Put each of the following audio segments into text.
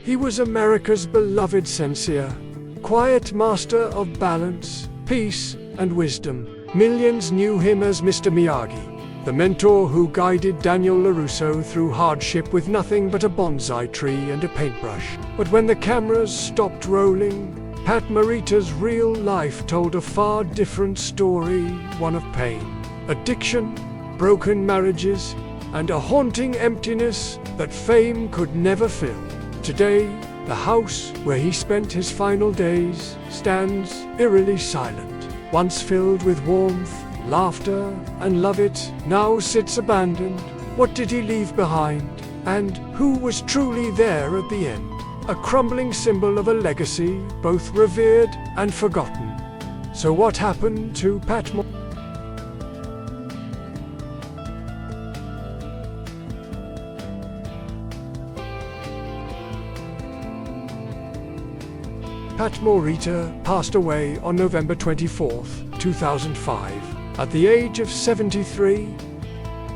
He was America's beloved sensei, quiet master of balance, peace, and wisdom. Millions knew him as Mr. Miyagi, the mentor who guided Daniel LaRusso through hardship with nothing but a bonsai tree and a paintbrush. But when the cameras stopped rolling, Pat Morita's real life told a far different story, one of pain, addiction, broken marriages, and a haunting emptiness that fame could never fill. Today, the house where he spent his final days stands eerily silent. Once filled with warmth, laughter, and love, it now sits abandoned. What did he leave behind? And who was truly there at the end? A crumbling symbol of a legacy, both revered and forgotten. So what happened to Pat Morita? Pat Morita passed away on November 24, 2005, at the age of 73.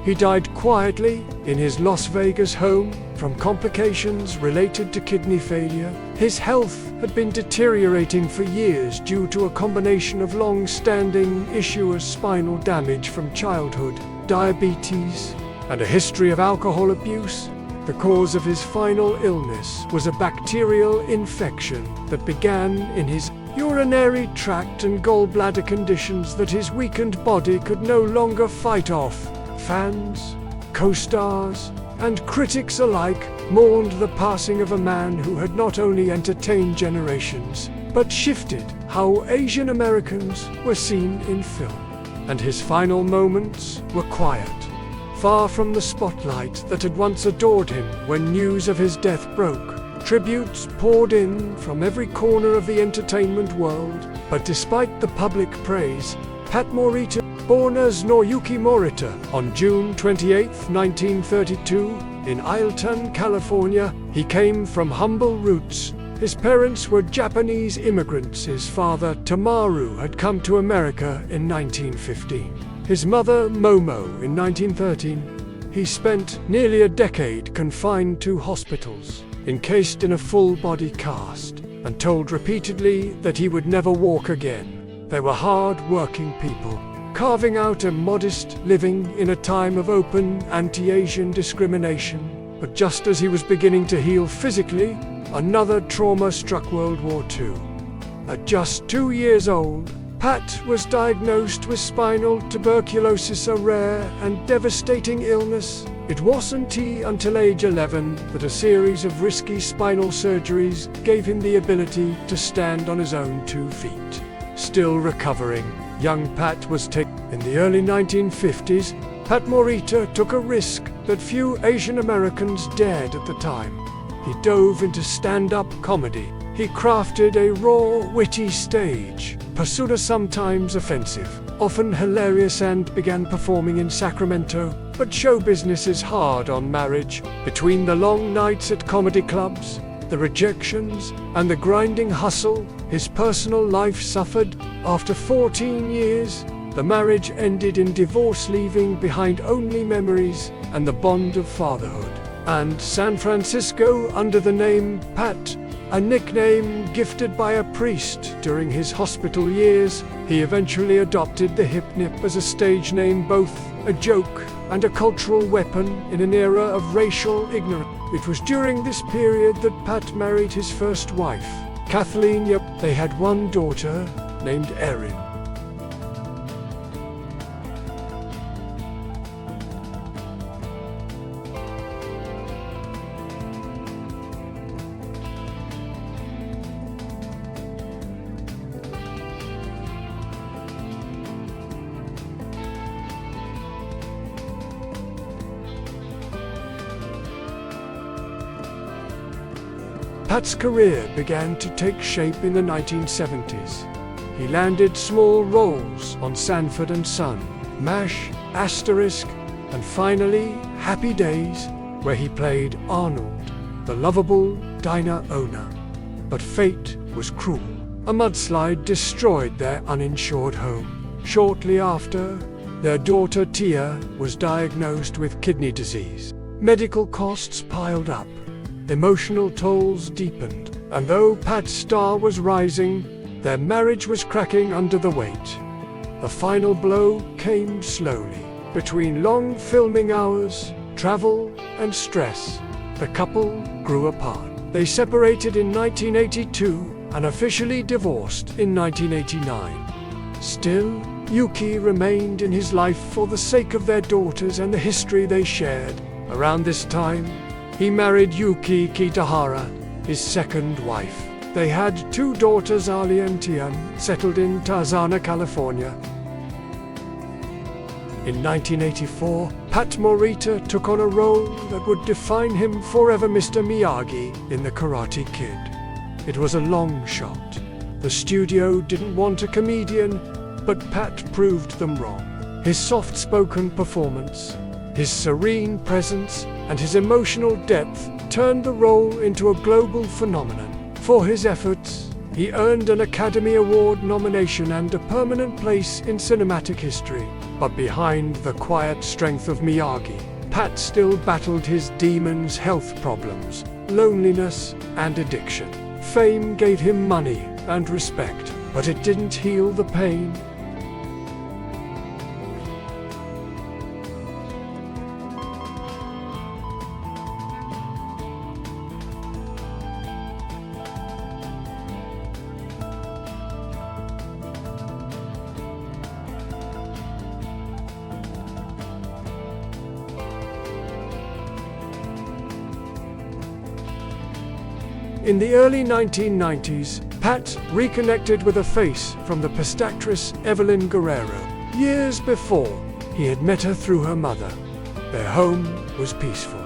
He died quietly in his Las Vegas home from complications related to kidney failure. His health had been deteriorating for years due to a combination of long-standing issues: spinal damage from childhood, diabetes, and a history of alcohol abuse. The cause of his final illness was a bacterial infection that began in his urinary tract and gallbladder, conditions that his weakened body could no longer fight off. Fans, co-stars, and critics alike mourned the passing of a man who had not only entertained generations, but shifted how Asian Americans were seen in film. And his final moments were quiet, far from the spotlight that had once adored him. When news of his death broke, tributes poured in from every corner of the entertainment world. But despite the public praise, Pat Morita, born as Noriyuki Morita on June 28, 1932, in Ileton, California, he came from humble roots. His parents were Japanese immigrants. His father, Tamaru, had come to America in 1915. His mother, Momo, in 1913. He spent nearly a decade confined to hospitals, encased in a full-body cast, and told repeatedly that he would never walk again. They were hard-working people, carving out a modest living in a time of open anti-Asian discrimination. But just as he was beginning to heal physically, another trauma struck: World War II. At just 2 years old, Pat was diagnosed with spinal tuberculosis, a rare and devastating illness. It wasn't until age 11 that a series of risky spinal surgeries gave him the ability to stand on his own 2 feet. Still recovering, young Pat was taken. In the early 1950s, Pat Morita took a risk that few Asian Americans dared at the time. He dove into stand-up comedy. He crafted a raw, witty stage persona, sometimes offensive, often hilarious, and began performing in Sacramento. But show business is hard on marriage. Between the long nights at comedy clubs, the rejections, and the grinding hustle, his personal life suffered. After 14 years, the marriage ended in divorce, leaving behind only memories and the bond of fatherhood. And San Francisco, under the name Pat, a nickname gifted by a priest during his hospital years, he eventually adopted the hip nip as a stage name, both a joke and a cultural weapon in an era of racial ignorance. It was during this period that Pat married his first wife, Kathleen Yap. They had one daughter named Erin. Pat's career began to take shape in the 1970s. He landed small roles on Sanford and Son, MASH, Asterisk, and finally Happy Days, where he played Arnold, the lovable diner owner. But fate was cruel. A mudslide destroyed their uninsured home. Shortly after, their daughter Tia was diagnosed with kidney disease. Medical costs piled up. emotional tolls deepened, and though Pat's star was rising, their marriage was cracking under the weight. The final blow came slowly. Between long filming hours, travel, and stress, the couple grew apart. They separated in 1982 and officially divorced in 1989. Still, Yuki remained in his life for the sake of their daughters and the history they shared. Around this time, he married Yuki Kitahara, his second wife. They had 2 daughters, Ali and Tian, settled in Tarzana, California. In 1984, Pat Morita took on a role that would define him forever, Mr. Miyagi in The Karate Kid. It was a long shot. The studio didn't want a comedian, but Pat proved them wrong. His soft-spoken performance, his serene presence, and his emotional depth turned the role into a global phenomenon. For his efforts, he earned an Academy Award nomination and a permanent place in cinematic history. But behind the quiet strength of Miyagi, Pat still battled his demons, health problems, loneliness, and addiction. Fame gave him money and respect, but it didn't heal the pain. In the early 1990s, Pat reconnected with a face from the past actress Evelyn Guerrero. Years before, he had met her through her mother. Their home was peaceful,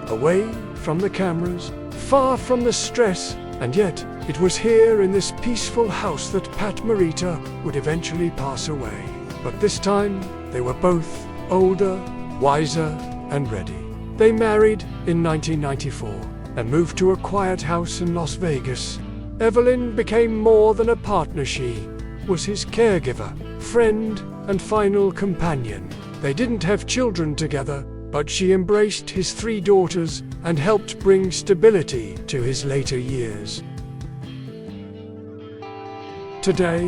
away from the cameras, far from the stress, and yet it was here in this peaceful house that Pat Morita would eventually pass away. But this time, they were both older, wiser, and ready. They married in 1994. And moved to a quiet house in Las Vegas. Evelyn became more than a partner. She was his caregiver, friend, and final companion. They didn't have children together, but she embraced his 3 daughters and helped bring stability to his later years. Today,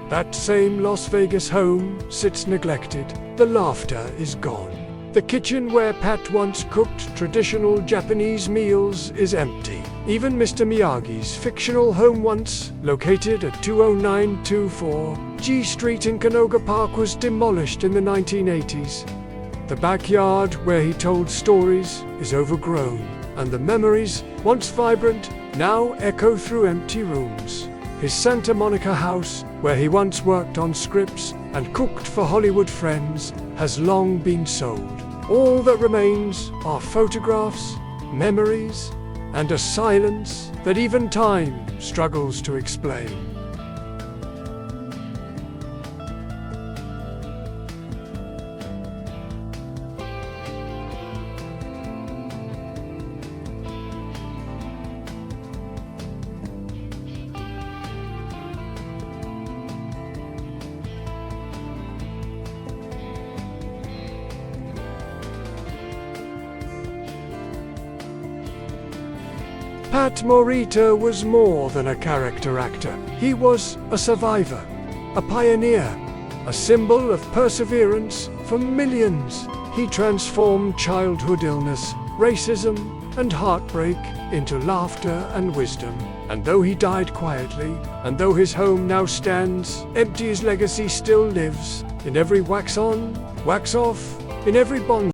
that same Las Vegas home sits neglected. The laughter is gone. The kitchen where Pat once cooked traditional Japanese meals is empty. Even Mr. Miyagi's fictional home, once located at 20924 G Street in Canoga Park, was demolished in the 1980s. The backyard where he told stories is overgrown, and the memories, once vibrant, now echo through empty rooms. His Santa Monica house, where he once worked on scripts and cooked for Hollywood friends, has long been sold. All that remains are photographs, memories, and a silence that even time struggles to explain. Pat Morita was more than a character actor. He was a survivor, a pioneer, a symbol of perseverance for millions. He transformed childhood illness, racism, and heartbreak into laughter and wisdom. And though he died quietly, and though his home now stands empty, his legacy still lives in every wax on, wax off, in every bond.